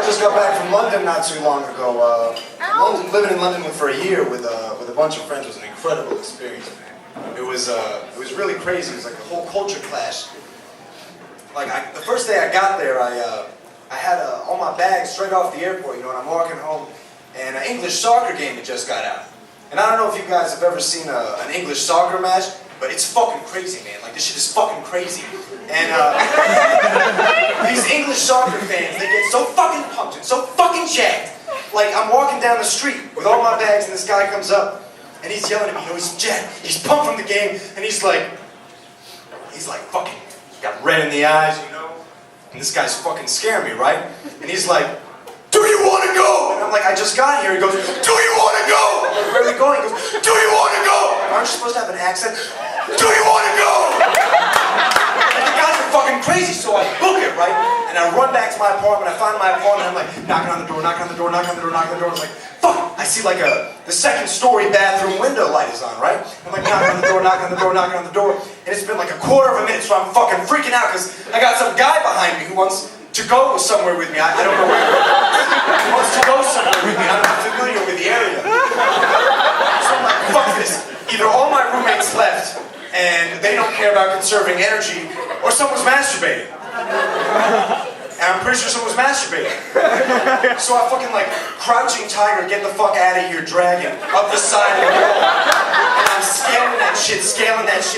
just got back from London not too long ago. Living in London for a year with a bunch of friends was an incredible experience, man. It was really crazy. It was like a whole culture clash. Like the first day I got there, I had all my bags straight off the airport, you know, and I'm walking home, and an English soccer game had just got out. And I don't know if you guys have ever seen an English soccer match, but it's fucking crazy, man. Like, this shit is fucking crazy. And these English soccer fans, they get so fucking pumped and so fucking jacked. Like, I'm walking down the street with all my bags, and this guy comes up, and he's yelling at me, you know, he's jacked, he's pumped from the game, and he's like fucking, got red in the eyes, you know? And this guy's fucking scaring me, right? And he's like, do you want to go? And I'm like, I just got here. He goes, do you want to go? I'm like, where are we going? He goes, do you want to go? Aren't you supposed to have an accent? Do you want to go? And the guys are fucking crazy, so I book it, right? And I run back to my apartment, I find my apartment, I'm like, knocking on the door, knocking on the door, knocking on the door, knocking on the door. I was like, fuck! I see like the second story bathroom window light is on, right? I'm like, knocking on the door, knocking on the door, knocking on the door. And it's been like a quarter of a minute, so I'm fucking freaking out, because I got some guy behind me who wants to go somewhere with me. I don't know where. He wants to go somewhere with me. I'm not familiar with the area. So I'm like, fuck this. Either all my roommates left, and they don't care about conserving energy, or someone's masturbating. And I'm pretty sure someone's masturbating. So I fucking like, crouching tiger, get the fuck out of here, dragon, up the side of the wall. And I'm scaling that shit,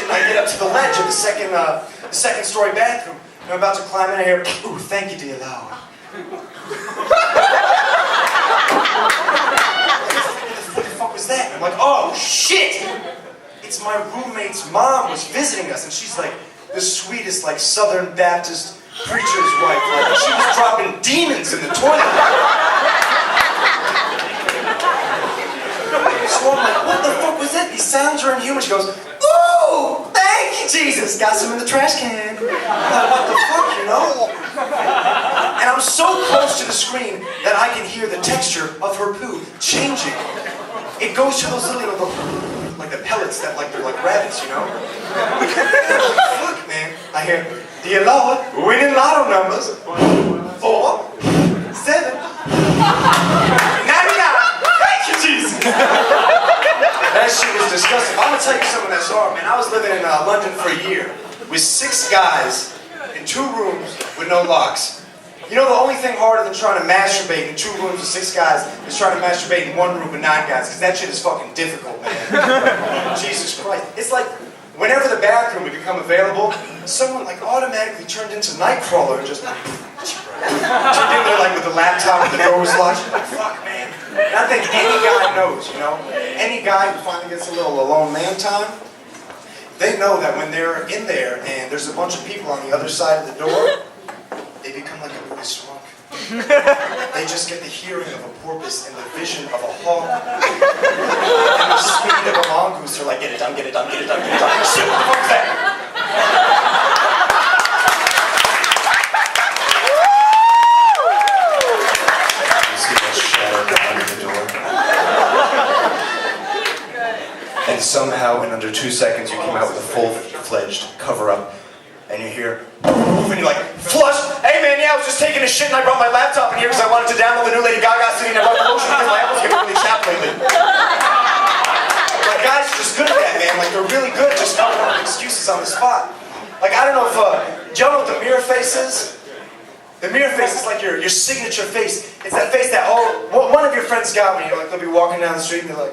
and I get up to the ledge of the second story bathroom. And I'm about to climb in here. Ooh, thank you, dear Lord. What the fuck was that? I'm like, oh shit! It's my roommate's mom was visiting us, and she's like the sweetest, like Southern Baptist preacher's wife. Like, she was dropping demons in the toilet. So I'm like, what the fuck was that? These sounds are inhuman. She goes, ooh, thank you, Jesus. Got some in the trash can. I'm like, what the fuck, you know? And I'm so close to the screen that I can hear the texture of her poo changing. It goes to those little, like the pellets that like, they're like rabbits, you know? Fuck, man. I hear, dear Lord, winning lotto numbers, 4, 7, 99. Thank you, Jesus. That shit was disgusting. I'm gonna tell you something that's hard, man. I was living in London for a year with 6 guys in 2 rooms with no locks. You know, the only thing harder than trying to masturbate in 2 rooms with 6 guys is trying to masturbate in 1 room with 9 guys, because that shit is fucking difficult, man. Jesus Christ. It's like, whenever the bathroom would become available, someone like automatically turned into Nightcrawler and just turned in there like with the laptop and the door was locked. Like, fuck, man. And I think any guy knows, you know? Any guy who finally gets a little alone man time, they know that when they're in there and there's a bunch of people on the other side of the door, they become like a movie shrunk. They just get the hearing of a porpoise and the vision of a hawk. And the speed of a mongoose. They're like, get it done, get it done, get it done, get it done. Shit, what the fuck is that? You see that shadow behind the door? And somehow, in under 2 seconds, you came out with a full-fledged cover-up. And you hear, and you're like, flush! Hey man, yeah, I was just taking a shit and I brought my laptop in here because I wanted to download the new Lady Gaga CD and I brought the lotion because my apples get really chapped lately. Like, guys are just good at that, man. Like, they're really good at just coming up with excuses on the spot. Like, I don't know if, do y'all know what the mirror face is? The mirror face is like your signature face. It's that face that one of your friends got when you're like, they'll be walking down the street and they're like,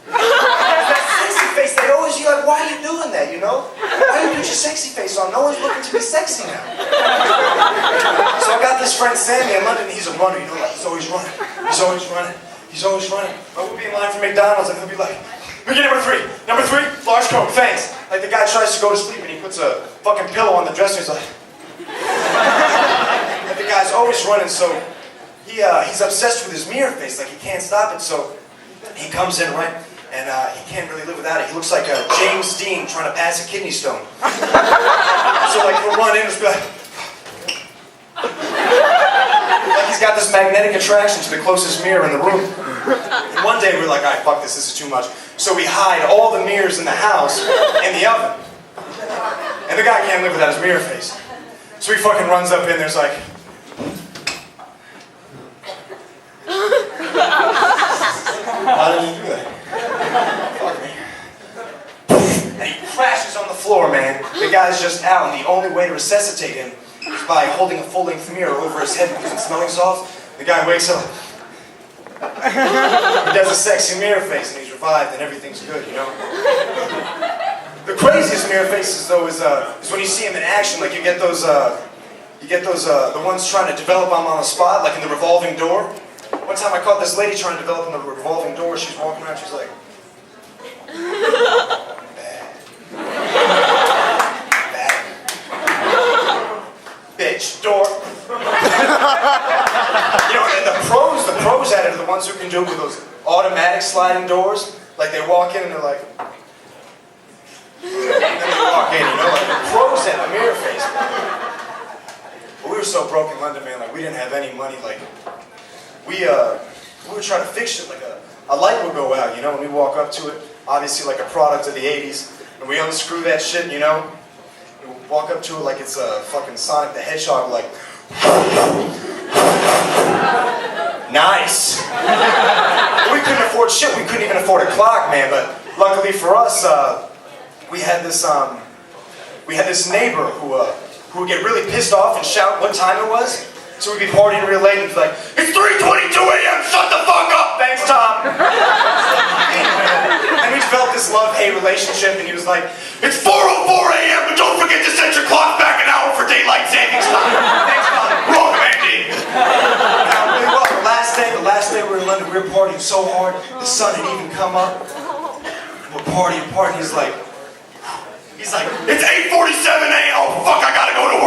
that sexy face, they always, you're like, why are you doing that, you know? Why do you put your sexy face on? No one's looking to be sexy now. So I got this friend Sammy in London, he's a runner, you know, like, he's always running. He's always running. He's always running. I would be in line for McDonald's and he'll be like, we get number 3. Number 3, large Coke, thanks. Like the guy tries to go to sleep and he puts a fucking pillow on the dresser, he's like, and the guy's always running, so he's obsessed with his mirror face, like he can't stop it, so he comes in, right? And he can't really live without it. He looks like James Dean trying to pass a kidney stone. So like he'll run in and just be like he's got this magnetic attraction to the closest mirror in the room. And one day we're like, alright, fuck this is too much. So we hide all the mirrors in the house in the oven. And the guy can't live without his mirror face. So he fucking runs up in there's like, How did you do that? Fuck me. And he crashes on the floor, man. The guy's just out, and the only way to resuscitate him is by holding a full-length mirror over his head because it's smelling salts. The guy wakes up. He does a sexy mirror face, and he's revived, and everything's good, you know? The craziest mirror faces, though, is when you see him in action. Like, you get those, the ones trying to develop them on the spot, like in the revolving door. One time I caught this lady trying to develop in the revolving door. She's walking around, she's like, bad. Bitch, door. You know, and the pros at it are the ones who can do it with those automatic sliding doors. Like, they walk in and they're like, and then they walk in, you know, like the pros at the mirror face. But we were so broke in London, man, like we didn't have any money. Like we were trying to fix it. Like a light would go out, you know, and we walk up to it, obviously like a product of the 80s, and we unscrew that shit, you know. We walk up to it like it's a fucking Sonic the Hedgehog, like nice. We couldn't afford shit. We couldn't even afford a clock, man. But luckily for us, we had this neighbor who would get really pissed off and shout what time it was. So we'd be partying real late and he'd be like, "It's 3:22 a.m. Shut the fuck up! Thanks, Tom." And we developed this love-hate relationship, and he was like, "It's 4:04 a.m. but don't forget to set your clock back an hour for daylight savings time." Thanks, Tom. Welcome, Andy. Really well. The last day we were in London, we were partying so hard, the sun had even come up. We're partying. He's like, "It's 8:47 a.m. Oh fuck, I gotta go to work."